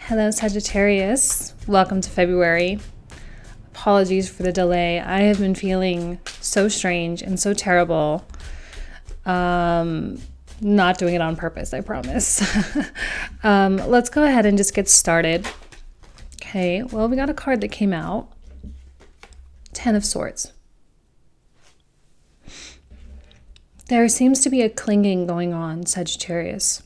Hello, Sagittarius. Welcome to February. Apologies for the delay. I have been feeling so strange and so terrible. Not doing it on purpose, I promise. Let's go ahead and just get started. Okay, well, we got a card that came out. Ten of Swords. There seems to be a clinging going on, Sagittarius.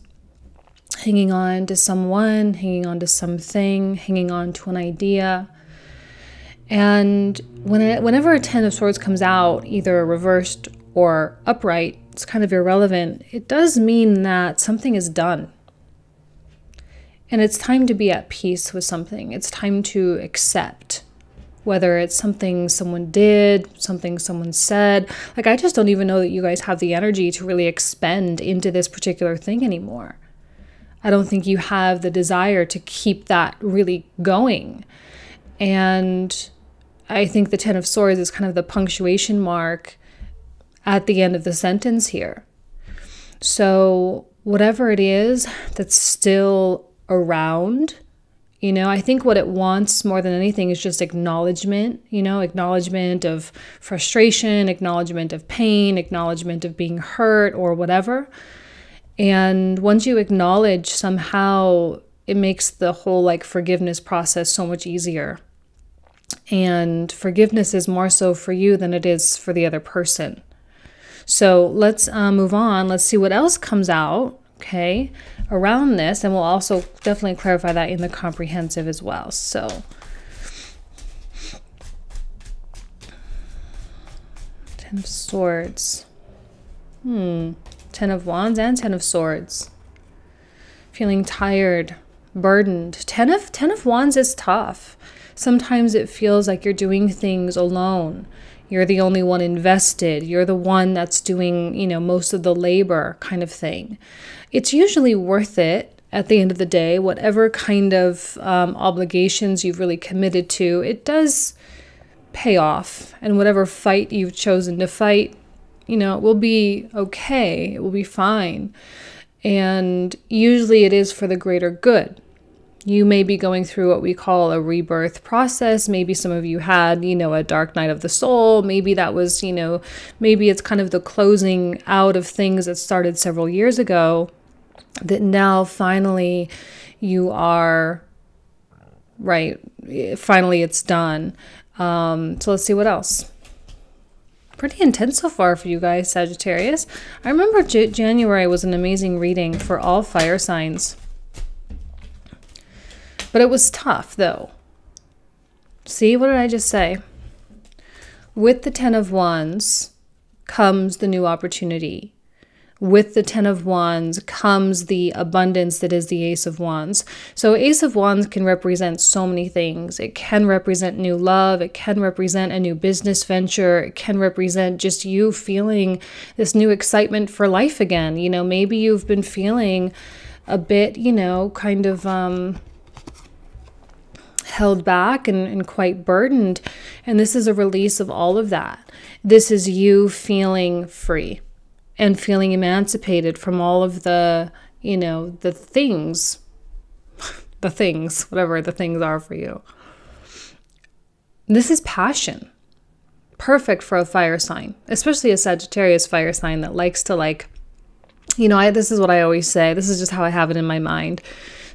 Hanging on to someone, hanging on to something, hanging on to an idea. And whenever a Ten of Swords comes out, either reversed or upright, it's kind of irrelevant. It does mean that something is done. And it's time to be at peace with something. It's time to accept. Whether it's something someone did, something someone said. Like, I just don't even know that you guys have the energy to really expend into this particular thing anymore. I don't think you have the desire to keep that really going. And I think the Ten of Swords is kind of the punctuation mark at the end of the sentence here. So whatever it is that's still around, I think what it wants more than anything is just acknowledgement, acknowledgement of frustration, acknowledgement of pain, acknowledgement of being hurt or whatever. And once you acknowledge, somehow it makes the whole forgiveness process so much easier. And forgiveness is more so for you than it is for the other person. So let's move on. Let's see what else comes out, okay, around this. And we'll also definitely clarify that in the comprehensive as well. So Ten of Swords. Ten of Wands and Ten of Swords. Feeling tired, burdened. Ten of Wands is tough. Sometimes it feels like you're doing things alone. You're the only one invested. You're the one that's doing, most of the labor kind of thing. It's usually worth it at the end of the day. Whatever kind of obligations you've really committed to, it does pay off. And whatever fight you've chosen to fight, it will be okay. It will be fine. And usually it is for the greater good. You may be going through what we call a rebirth process. Maybe some of you had, a dark night of the soul. Maybe that was, maybe it's kind of the closing out of things that started several years ago that now finally you are, right, finally it's done. So let's see what else. Pretty intense so far for you guys, Sagittarius. I remember January was an amazing reading for all fire signs. But it was tough, though. See, what did I just say? With the Ten of Wands comes the new opportunity. With the Ten of Wands comes the abundance that is the Ace of Wands. So Ace of Wands can represent so many things. It can represent new love. It can represent a new business venture. It can represent just you feeling this new excitement for life again. Maybe you've been feeling a bit, kind of held back and quite burdened. And this is a release of all of that. This is you feeling free. And feeling emancipated from all of the, the things, whatever the things are for you. This is passion. Perfect for a fire sign, especially a Sagittarius fire sign that likes to this is what I always say. This is just how I have it in my mind.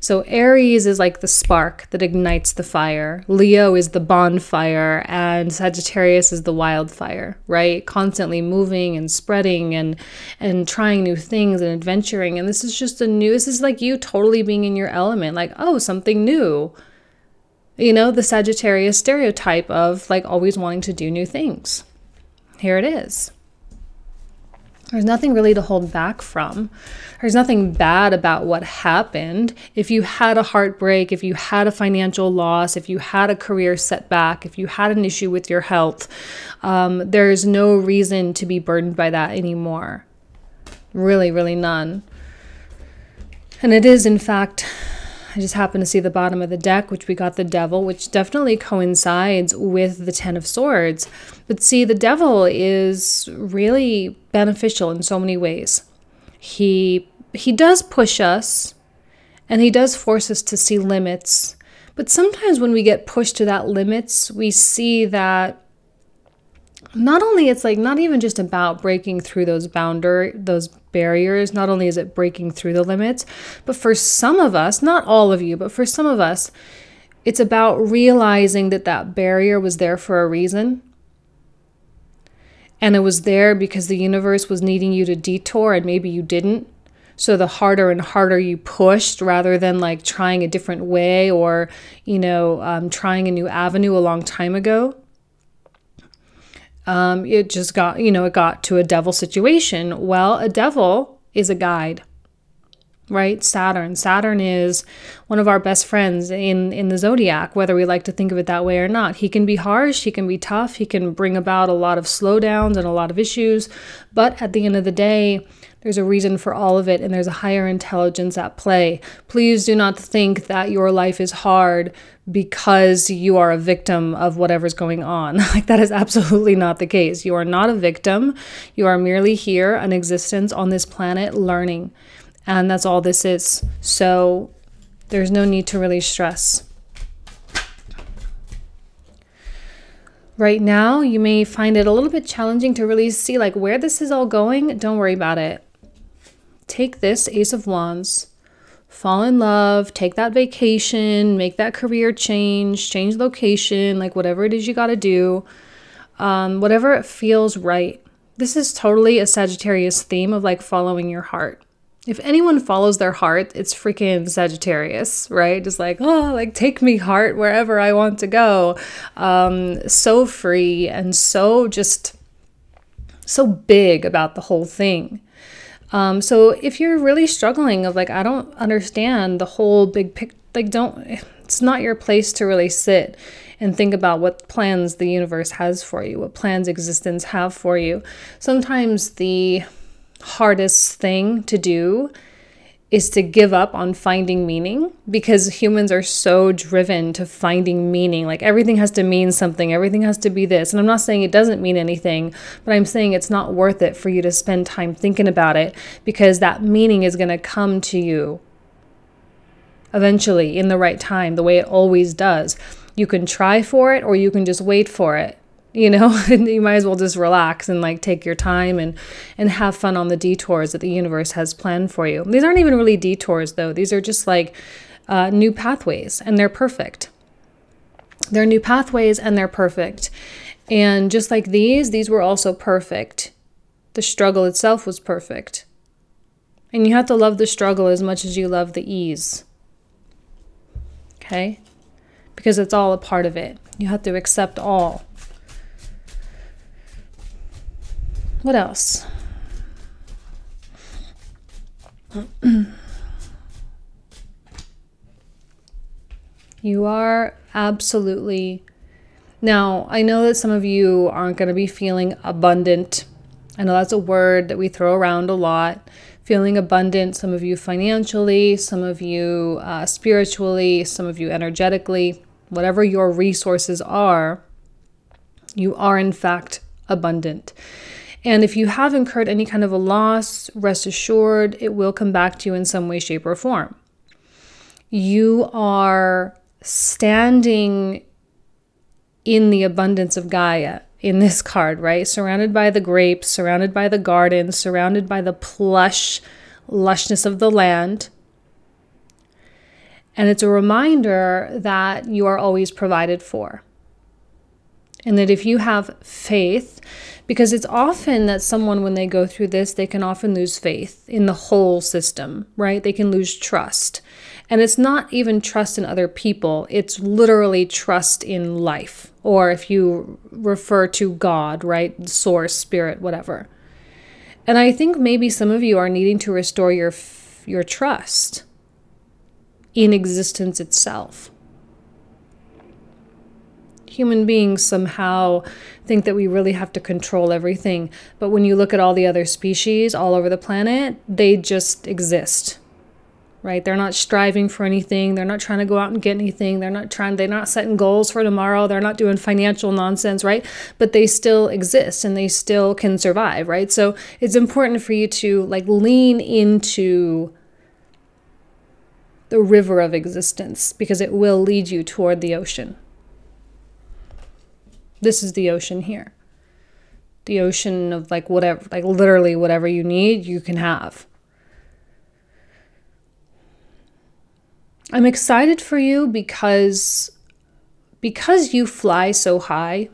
So Aries is like the spark that ignites the fire. Leo is the bonfire, and Sagittarius is the wildfire, right? Constantly moving and spreading and trying new things and adventuring. And this is just this is like you totally being in your element, something new. The Sagittarius stereotype of always wanting to do new things. Here it is. There's nothing really to hold back from. There's nothing bad about what happened. If you had a heartbreak, if you had a financial loss, if you had a career setback, if you had an issue with your health, there's no reason to be burdened by that anymore. Really, really none. And it is, in fact, I just happened to see the bottom of the deck, which we got the Devil, which definitely coincides with the Ten of Swords. But see, the Devil is really beneficial in so many ways. He does push us And he does force us to see limits. But sometimes when we get pushed to that limits, we see that not only it's like not even just about breaking through those barriers, not only is it breaking through the limits, but for some of us, not all of you, but for some of us, it's about realizing that that barrier was there for a reason. And it was there because the universe was needing you to detour and maybe you didn't. So the harder and harder you pushed rather than like trying a different way or, trying a new avenue a long time ago. It just got, it got to a devil situation. Well, a devil is a guide, right? Saturn is one of our best friends in the zodiac, whether we like to think of it that way or not. He can be harsh, he can be tough, he can bring about a lot of slowdowns and a lot of issues. But at the end of the day, there's a reason for all of it, and there's a higher intelligence at play. Please do not think that your life is hard because you are a victim of whatever's going on. Like, that is absolutely not the case. You are not a victim. You are merely here, an existence on this planet, learning. And that's all this is. So there's no need to really stress. Right now, you may find it a little bit challenging to really see like where this is all going. Don't worry about it. Take this Ace of Wands, fall in love, take that vacation, make that career change location, like whatever it is you got to do, whatever it feels right. This is totally a Sagittarius theme of like following your heart. If anyone follows their heart, it's freaking Sagittarius, right? Just like, oh, like take me heart wherever I want to go. So free and so big about the whole thing. So if you're really struggling of like, I don't understand the whole big picture, like it's not your place to really sit and think about what plans the universe has for you, what plans existence have for you. Sometimes the hardest thing to do is to give up on finding meaning, because humans are so driven to finding meaning. Like everything has to mean something. Everything has to be this. And I'm not saying it doesn't mean anything, but I'm saying it's not worth it for you to spend time thinking about it, because that meaning is going to come to you eventually in the right time, the way it always does. You can try for it or you can just wait for it. You might as well just relax and like take your time and have fun on the detours that the universe has planned for you. These aren't even really detours though. These are just like new pathways, and they're perfect. They're new pathways and they're perfect. And just like these were also perfect. The struggle itself was perfect. And you have to love the struggle as much as you love the ease. Okay? Because it's all a part of it. You have to accept all. What else? You are absolutely... Now, I know that some of you aren't going to be feeling abundant. I know that's a word that we throw around a lot. Feeling abundant, some of you financially, some of you spiritually, some of you energetically. Whatever your resources are, you are in fact abundant. And if you have incurred any kind of a loss, rest assured, it will come back to you in some way, shape, or form. You are standing in the abundance of Gaia in this card, right? Surrounded by the grapes, surrounded by the garden, surrounded by the plush lushness of the land. And it's a reminder that you are always provided for. And that if you have faith, because it's often that someone, when they go through this, they can often lose faith in the whole system, right? They can lose trust. And it's not even trust in other people. It's literally trust in life. Or if you refer to God, right? Source, spirit, whatever. And I think maybe some of you are needing to restore your trust in existence itself. Human beings somehow think that we really have to control everything. But when you look at all the other species all over the planet, they just exist, right? They're not striving for anything. They're not trying to go out and get anything. They're not setting goals for tomorrow. They're not doing financial nonsense, right? But they still exist and they still can survive, right? So it's important for you to like lean into the river of existence, because it will lead you toward the ocean. This is the ocean here. The ocean of like whatever, like literally whatever you need, you can have. I'm excited for you because you fly so high.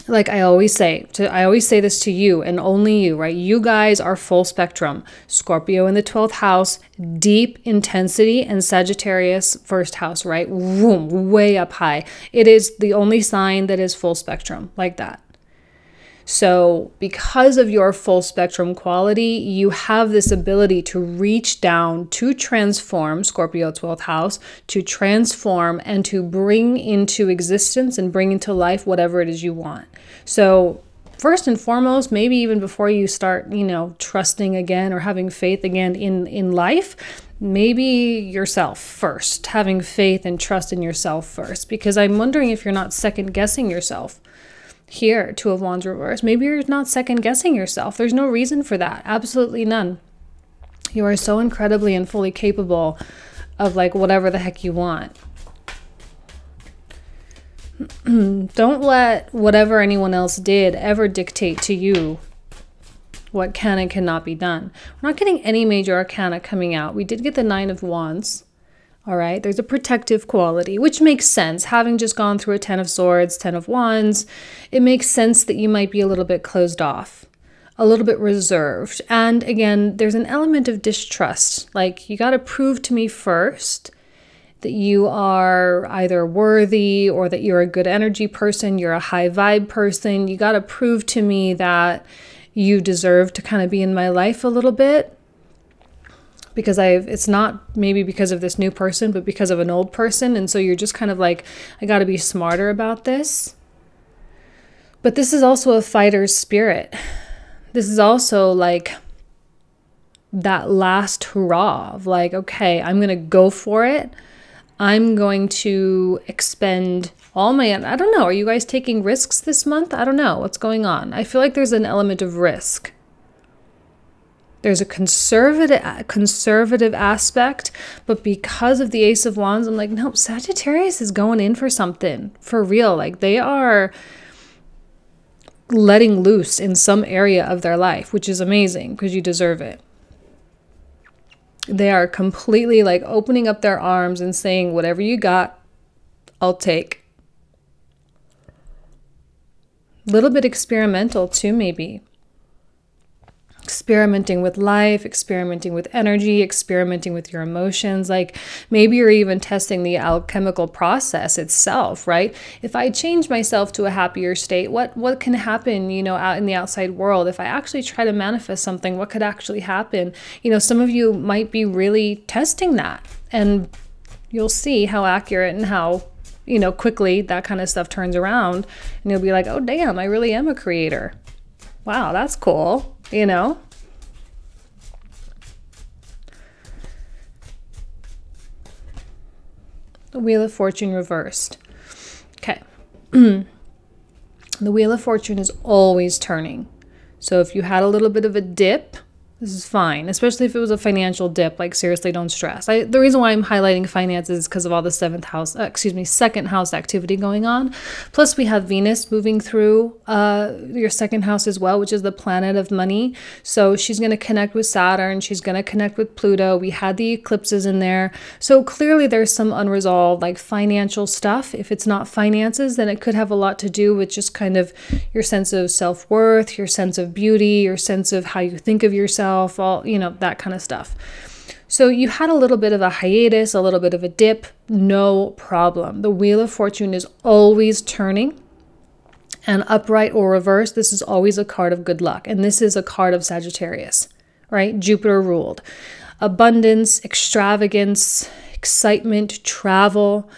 Like I always say this to you and only you, right? You guys are full spectrum. Scorpio in the 12th house, deep intensity, and Sagittarius first house, right? Vroom, way up high. It is the only sign that is full spectrum like that. So because of your full spectrum quality, you have this ability to reach down, to transform, Scorpio 12th house, to transform and to bring into existence and bring into life whatever it is you want. So first and foremost, maybe even before you start, trusting again or having faith again in life, maybe yourself first, having faith and trust in yourself first, because I'm wondering if you're not second guessing yourself. Here, Two of Wands reverse. Maybe you're not second guessing yourself. There's no reason for that. Absolutely none. You are so incredibly and fully capable of like whatever the heck you want. Don't let whatever anyone else did ever dictate to you what can and cannot be done. We're not getting any major arcana coming out. We did get the Nine of Wands. All right, there's a protective quality, which makes sense. Having just gone through a 10 of Swords, 10 of Wands, it makes sense that you might be a little bit closed off, a little bit reserved. And again, there's an element of distrust. Like, you got to prove to me first that you are either worthy or that you're a good energy person, you're a high vibe person. You got to prove to me that you deserve to kind of be in my life a little bit. Because it's not maybe because of this new person, but because of an old person. And so you're just kind of like, I got to be smarter about this. But this is also a fighter's spirit. This is also like that last hurrah of like, okay, I'm going to go for it. I'm going to expend all my, I don't know. Are you guys taking risks this month? I don't know what's going on. I feel like there's an element of risk. There's a conservative aspect, but because of the Ace of Wands, I'm like, no, Sagittarius is going in for something, for real. Like, they are letting loose in some area of their life, which is amazing because you deserve it. They are completely like opening up their arms and saying, whatever you got, I'll take. A little bit experimental too, maybe. Experimenting with life, experimenting with energy, experimenting with your emotions. Like, maybe you're even testing the alchemical process itself, right? If I change myself to a happier state, what can happen, out in the outside world? If I actually try to manifest something, what could actually happen? Some of you might be really testing that, and you'll see how accurate and how, quickly that kind of stuff turns around, and you'll be like, oh, damn, I really am a creator. Wow, that's cool. The Wheel of Fortune reversed. Okay. The Wheel of Fortune is always turning. So if you had a little bit of a dip, this is fine, especially if it was a financial dip. Like, seriously, don't stress. The reason why I'm highlighting finances is because of all the second house activity going on. Plus, we have Venus moving through your second house as well, which is the planet of money. So she's going to connect with Saturn. She's going to connect with Pluto. We had the eclipses in there. So clearly there's some unresolved like financial stuff. If it's not finances, then it could have a lot to do with just kind of your sense of self-worth, your sense of beauty, your sense of how you think of yourself, all, that kind of stuff. So you had a little bit of a hiatus, a little bit of a dip, no problem. The Wheel of Fortune is always turning, and upright or reverse, this is always a card of good luck. And this is a card of Sagittarius, right? Jupiter ruled. Abundance, extravagance, excitement, travel.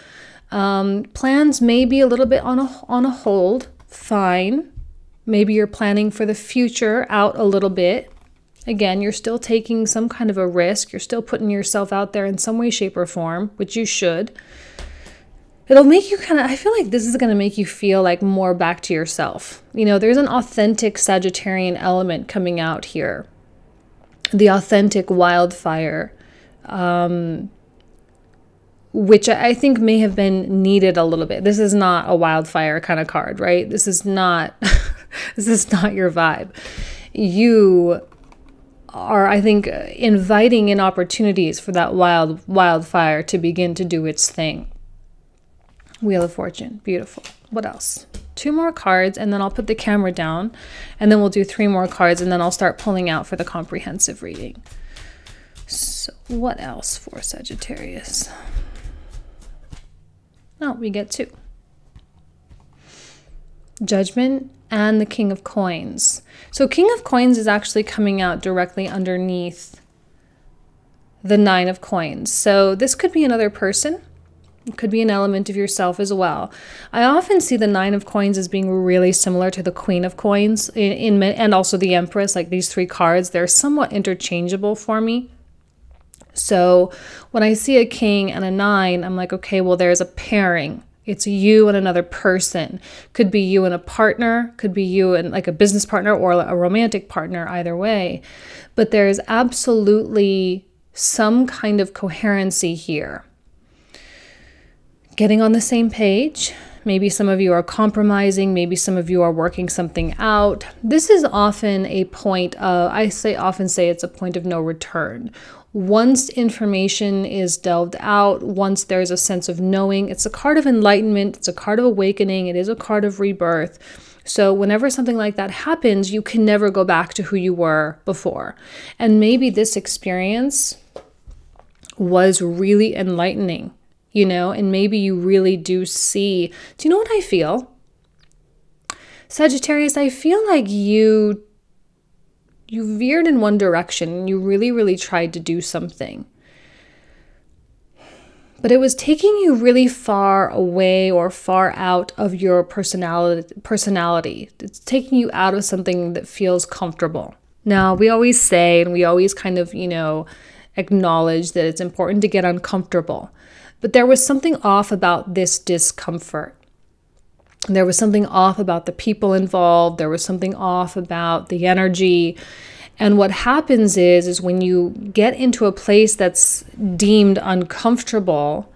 Plans may be a little bit on a hold, fine. Maybe you're planning for the future out a little bit. Again, you're still taking some kind of a risk. You're still putting yourself out there in some way, shape, or form, which you should. It'll make you I feel like this is going to make you feel like more back to yourself. There's an authentic Sagittarian element coming out here. The authentic wildfire. which I think may have been needed a little bit. This is not a wildfire kind of card, right? This is not this is not your vibe. You are, I think, inviting in opportunities for that wildfire to begin to do its thing. Wheel of Fortune, beautiful. What else? 2 more cards, and then I'll put the camera down, and then we'll do 3 more cards, and then I'll start pulling out for the comprehensive reading. So what else for Sagittarius? Oh, we get 2. Judgment and the King of Coins. So King of Coins is actually coming out directly underneath the 9 of Coins. So this could be another person. It could be an element of yourself as well. I often see the 9 of Coins as being really similar to the Queen of Coins and also the Empress. Like these 3 cards, they're somewhat interchangeable for me. So when I see a king and a 9, I'm like, okay, well, there's a pairing. It's you and another person. Could be you and a partner, could be you and like a business partner or a romantic partner, either way. But there's absolutely some kind of coherency here. Getting on the same page. Maybe some of you are compromising. Maybe some of you are working something out. This is often a point of, often say it's a point of no return. Once information is delved out, once there's a sense of knowing, it's a card of enlightenment, it's a card of awakening, it is a card of rebirth. So whenever something like that happens, you can never go back to who you were before. And maybe this experience was really enlightening, you know, and maybe you really do see. Do you know what I feel? Sagittarius, I feel like you veered in one direction and you really, really tried to do something. But it was taking you really far away or far out of your personality. It's taking you out of something that feels comfortable. Now, we always say, and we always kind of, you know, acknowledge that it's important to get uncomfortable. But there was something off about this discomfort. There was something off about the people involved. There was something off about the energy. And what happens is when you get into a place that's deemed uncomfortable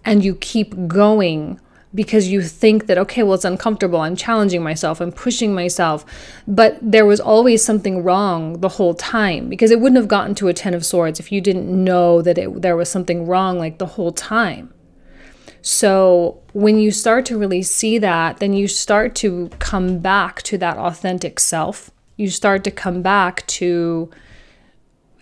and you keep going because you think that, okay, well, it's uncomfortable. I'm challenging myself. I'm pushing myself. But there was always something wrong the whole time, because it wouldn't have gotten to a 10 of Swords if you didn't know that there was something wrong like the whole time. So when you start to really see that, then you start to come back to that authentic self. You start to come back to,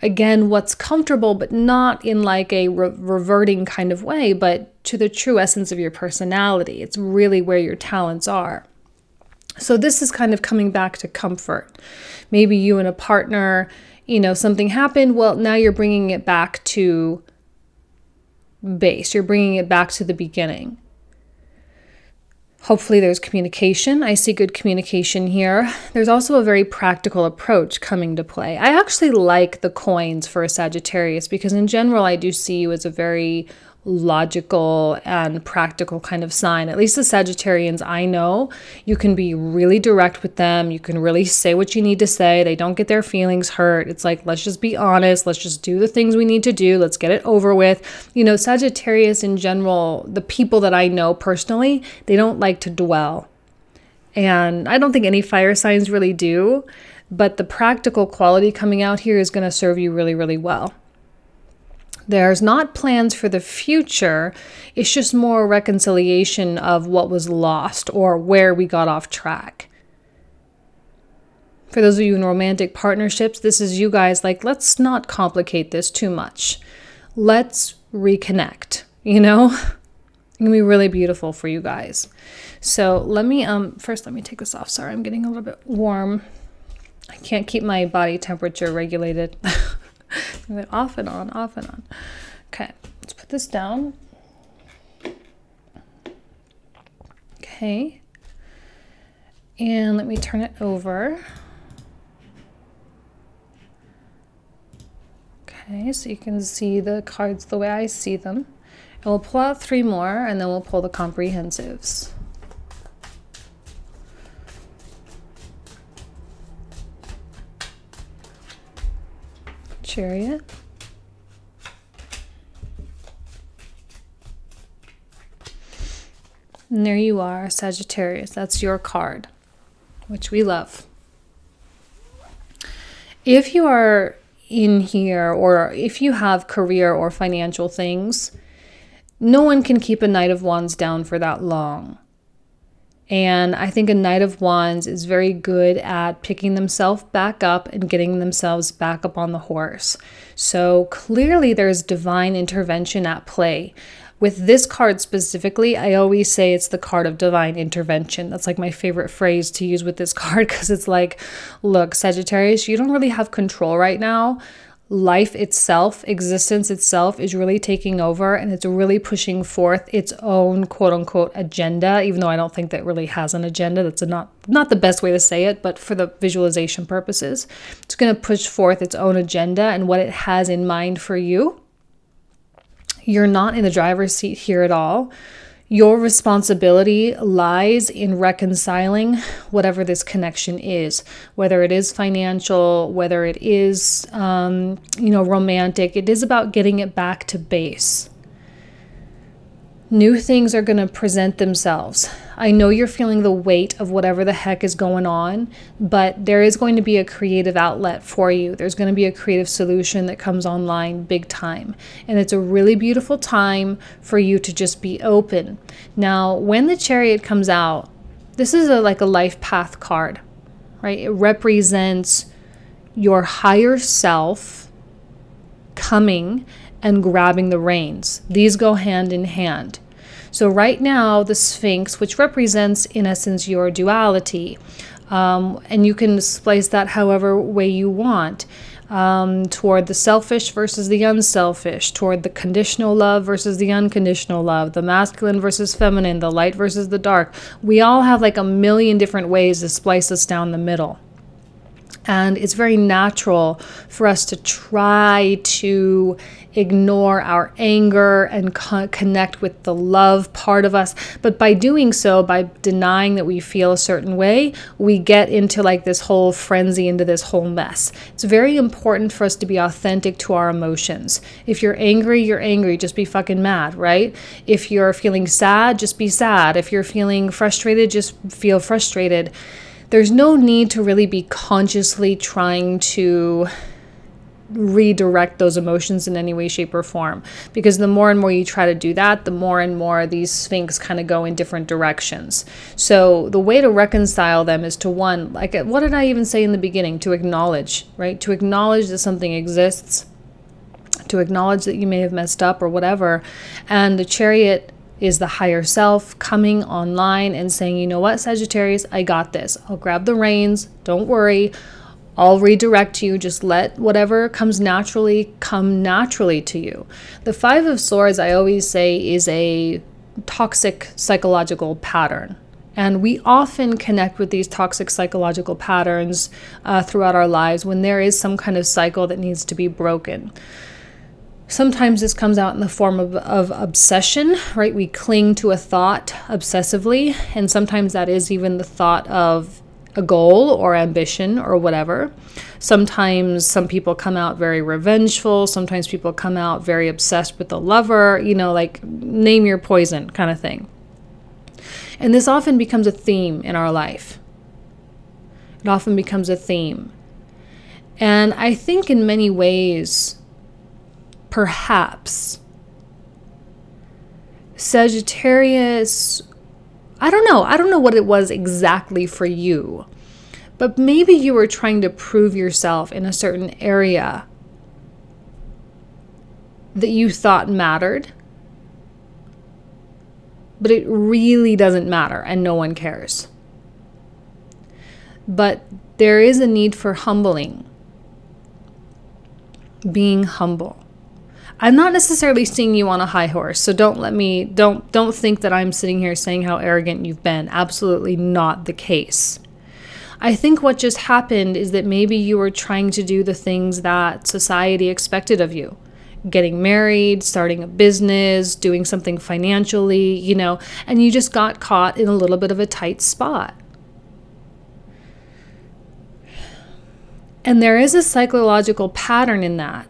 again, what's comfortable, but not in like a reverting kind of way, but to the true essence of your personality. It's really where your talents are. So this is kind of coming back to comfort. Maybe you and a partner, you know, something happened. Well, now you're bringing it back to base. You're bringing it back to the beginning. Hopefully there's communication. I see good communication here. There's also a very practical approach coming to play. I actually like the coins for a Sagittarius because in general, I do see you as a very logical and practical kind of sign. At least the Sagittarians I know, you can be really direct with them. You can really say what you need to say. They don't get their feelings hurt. It's like, let's just be honest. Let's just do the things we need to do. Let's get it over with. You know, Sagittarius in general, the people that I know personally, they don't like to dwell. And I don't think any fire signs really do, but the practical quality coming out here is going to serve you really, really well. There's not plans for the future. It's just more reconciliation of what was lost or where we got off track. For those of you in romantic partnerships, this is you guys like, let's not complicate this too much. Let's reconnect, you know? It's gonna be really beautiful for you guys. So let me, first let me take this off. Sorry, I'm getting a little bit warm. I can't keep my body temperature regulated. Off and on, off and on. Okay, let's put this down. Okay. And let me turn it over. Okay, so you can see the cards the way I see them. And we'll pull out 3 more and then we'll pull the comprehensives. Chariot. And there you are, Sagittarius. That's your card, which we love. If you are in here, or if you have career or financial things, no one can keep a Knight of Wands down for that long. And I think a Knight of Wands is very good at picking themselves back up and getting themselves back up on the horse. So clearly there's divine intervention at play. With this card specifically, I always say it's the card of divine intervention. That's like my favorite phrase to use with this card, because it's like, look, Sagittarius, you don't really have control right now. Life itself, existence itself is really taking over, and it's really pushing forth its own quote unquote agenda, even though I don't think that really has an agenda. That's not the best way to say it, but for the visualization purposes, it's going to push forth its own agenda and what it has in mind for you. You're not in the driver's seat here at all. Your responsibility lies in reconciling whatever this connection is, whether it is financial, whether it is, romantic. It is about getting it back to base. New things are going to present themselves. I know you're feeling the weight of whatever the heck is going on, but there is going to be a creative outlet for you. There's going to be a creative solution that comes online big time. And it's a really beautiful time for you to just be open. Now, when the Chariot comes out, this is like a life path card, right? It represents your higher self coming and grabbing the reins. These go hand in hand. So right now, the Sphinx, which represents, in essence, your duality, and you can splice that however way you want, toward the selfish versus the unselfish, toward the conditional love versus the unconditional love, the masculine versus feminine, the light versus the dark. We all have like a million different ways to splice us down the middle. And it's very natural for us to try to ignore our anger and connect with the love part of us. But by doing so, by denying that we feel a certain way, we get into like this whole frenzy, into this whole mess. It's very important for us to be authentic to our emotions. If you're angry, you're angry. Just be fucking mad, right? If you're feeling sad, just be sad. If you're feeling frustrated, just feel frustrated. There's no need to really be consciously trying to redirect those emotions in any way, shape, or form. Because the more and more you try to do that, the more and more these Sphinx kind of go in different directions. So the way to reconcile them is to, one, like, what did I even say in the beginning? To acknowledge, right? To acknowledge that something exists, to acknowledge that you may have messed up or whatever. And the Chariot is the higher self coming online and saying, you know what, Sagittarius, I got this. I'll grab the reins. Don't worry. I'll redirect you. Just let whatever comes naturally come naturally to you. The Five of Swords, I always say, is a toxic psychological pattern. And we often connect with these toxic psychological patterns throughout our lives when there is some kind of cycle that needs to be broken. Sometimes this comes out in the form of obsession, right? We cling to a thought obsessively, and sometimes that is even the thought of a goal or ambition or whatever. Sometimes some people come out very revengeful. Sometimes people come out very obsessed with the lover, like name your poison kind of thing. And this often becomes a theme in our life. It often becomes a theme. And I think in many ways, perhaps Sagittarius, I don't know what it was exactly for you, but maybe you were trying to prove yourself in a certain area that you thought mattered, but it really doesn't matter and no one cares. But there is a need for humbling, being humble. I'm not necessarily seeing you on a high horse, so don't think that I'm sitting here saying how arrogant you've been. Absolutely not the case. I think what just happened is that maybe you were trying to do the things that society expected of you. Getting married, starting a business, doing something financially, and you just got caught in a little bit of a tight spot. And there is a psychological pattern in that.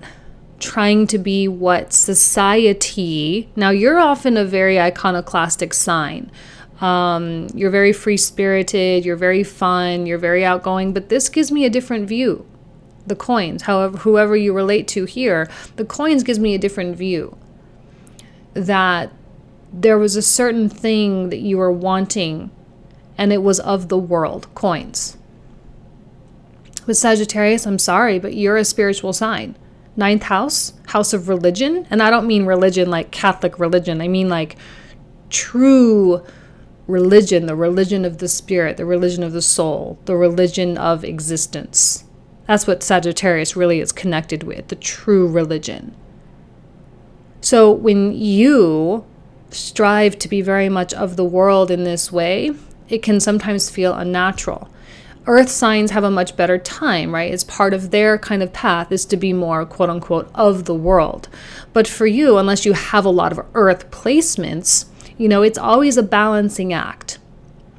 Trying to be what society, now you're often a very iconoclastic sign. You're very free-spirited, you're very fun, you're very outgoing, but this gives me a different view. The coins, however, whoever you relate to here, the coins gives me a different view. That there was a certain thing that you were wanting, and it was of the world, coins. With Sagittarius, I'm sorry, but you're a spiritual sign. Ninth house, house of religion. And I don't mean religion like Catholic religion. I mean like true religion, the religion of the spirit, the religion of the soul, the religion of existence. That's what Sagittarius really is connected with, the true religion. So when you strive to be very much of the world in this way, it can sometimes feel unnatural. Earth signs have a much better time, right? It's part of their kind of path is to be more, quote unquote, of the world. But for you, unless you have a lot of earth placements, you know, it's always a balancing act.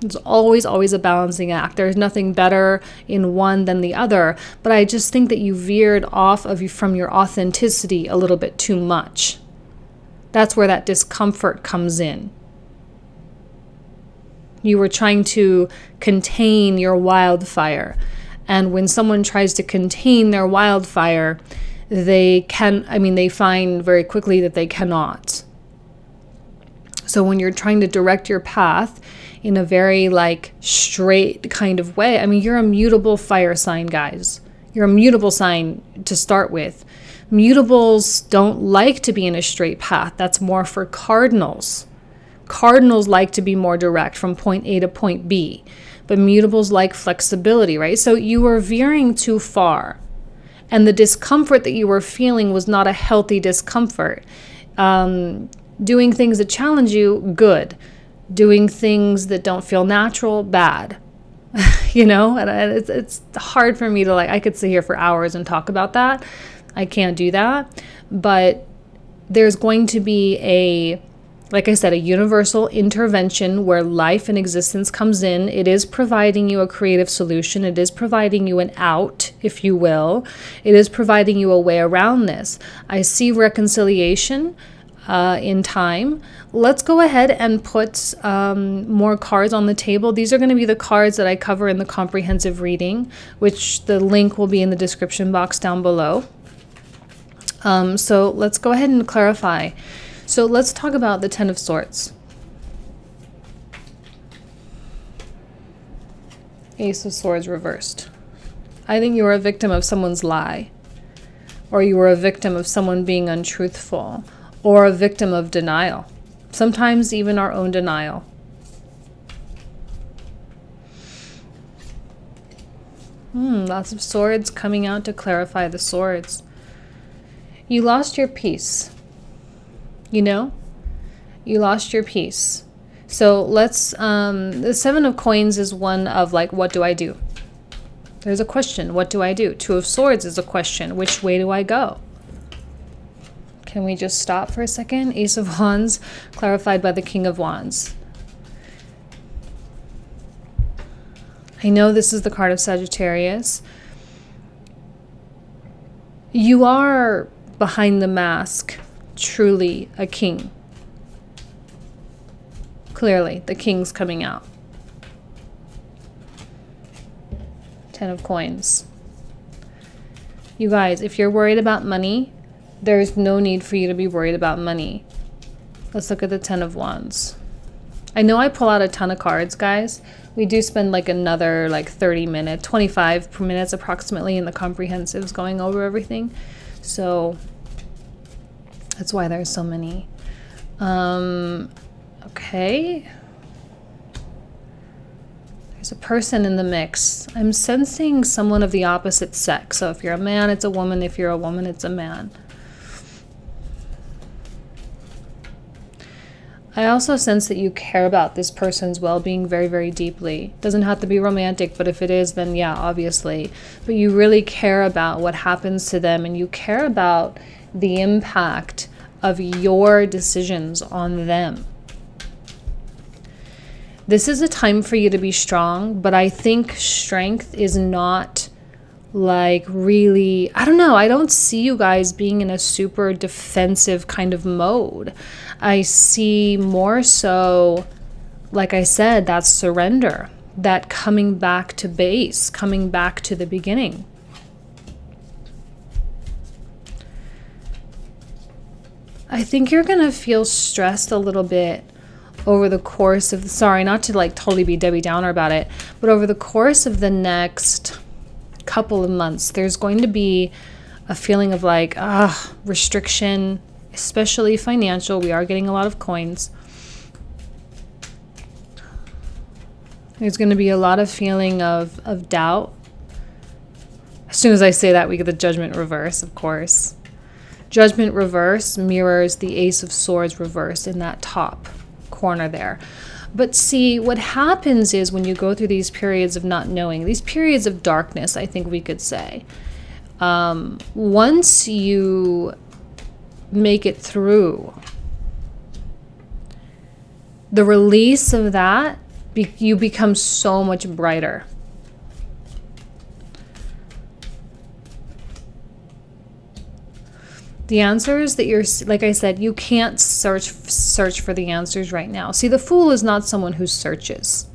It's always a balancing act. There's nothing better in one than the other. But I just think that you veered off from your authenticity a little bit too much. That's where that discomfort comes in. You were trying to contain your wildfire. And when someone tries to contain their wildfire, they find very quickly that they cannot. So when you're trying to direct your path in a very like straight kind of way, I mean, you're a mutable fire sign, guys. You're a mutable sign to start with. Mutables don't like to be in a straight path. That's more for cardinals. Cardinals like to be more direct from point A to point B, but mutables like flexibility, right? So you were veering too far, and the discomfort that you were feeling was not a healthy discomfort. Doing things that challenge you, good. Doing things that don't feel natural, bad. You know, and it's hard for me to I could sit here for hours and talk about that. I can't do that, but there's going to be like I said, a universal intervention where life and existence comes in. It is providing you a creative solution. It is providing you an out, if you will. It is providing you a way around this. I see reconciliation in time. Let's go ahead and put more cards on the table. These are going to be the cards that I cover in the comprehensive reading, which the link will be in the description box down below. So let's go ahead and clarify. So let's talk about the Ten of Swords. Ace of Swords reversed. I think you were a victim of someone's lie, or you were a victim of someone being untruthful, or a victim of denial. Sometimes even our own denial. Lots of swords coming out to clarify the swords. You lost your peace. You know, you lost your peace. So let's, the Seven of Coins is one of like, what do I do? There's a question. What do I do? Two of Swords is a question. Which way do I go? Can we just stop for a second? Ace of Wands, clarified by the King of Wands. I know this is the card of Sagittarius. You are behind the mask truly a king. Clearly, the king's coming out. Ten of Coins. You guys, if you're worried about money, there's no need for you to be worried about money. Let's look at the Ten of Wands. I know I pull out a ton of cards, guys. We do spend like another 30 minutes, 25 minutes approximately in the comprehensives going over everything. So that's why there's so many. Okay. There's a person in the mix. I'm sensing someone of the opposite sex. So if you're a man, it's a woman. If you're a woman, it's a man. I also sense that you care about this person's well-being very, very deeply. Doesn't have to be romantic, but if it is, then yeah, obviously. But you really care about what happens to them, and you care about the impact of your decisions on them. This is a time for you to be strong, but I think strength is not really, I don't know, I don't see you guys being in a super defensive kind of mode. I see more so like I said, that's surrender, that coming back to base, coming back to the beginning. I think you're going to feel stressed a little bit over the course of, sorry, not to like totally be Debbie Downer about it, but over the course of the next couple of months, there's going to be a feeling of like, restriction, especially financial. We are getting a lot of coins. There's going to be a lot of feeling of doubt. As soon as I say that, we get the Judgment reverse, of course. Judgment reverse mirrors the Ace of Swords reverse in that top corner there. But see, what happens is when you go through these periods of not knowing, these periods of darkness, I think we could say, once you make it through, the release of that, you become so much brighter. The answer is that you're, like I said, you can't search for the answers right now. See, the Fool is not someone who searches.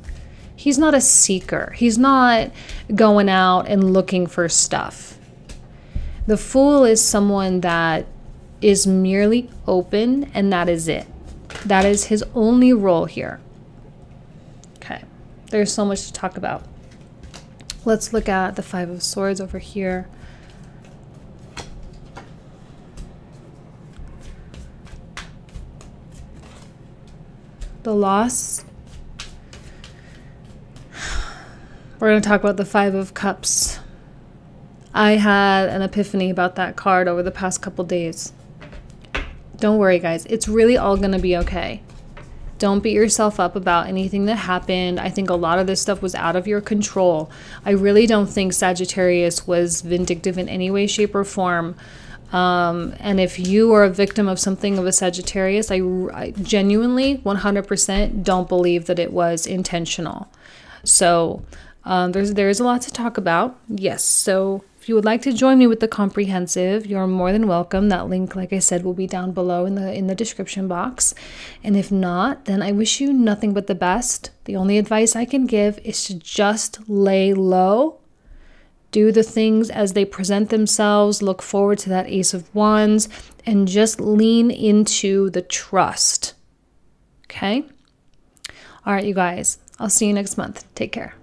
He's not a seeker. He's not going out and looking for stuff. The Fool is someone that is merely open, and that is it. That is his only role here. Okay, there's so much to talk about. Let's look at the Five of Swords over here. The loss. We're going to talk about the Five of Cups. I had an epiphany about that card over the past couple days. Don't worry, guys. It's really all going to be okay. Don't beat yourself up about anything that happened. I think a lot of this stuff was out of your control. I really don't think Sagittarius was vindictive in any way, shape, or form. And if you are a victim of something of a Sagittarius, I genuinely 100% don't believe that it was intentional. So there is a lot to talk about. Yes. So if you would like to join me with the comprehensive, you're more than welcome. That link, like I said, will be down below in the description box. And if not, then I wish you nothing but the best. The only advice I can give is to just lay low. Do the things as they present themselves. Look forward to that Ace of Wands and just lean into the trust. Okay? All right, you guys. I'll see you next month. Take care.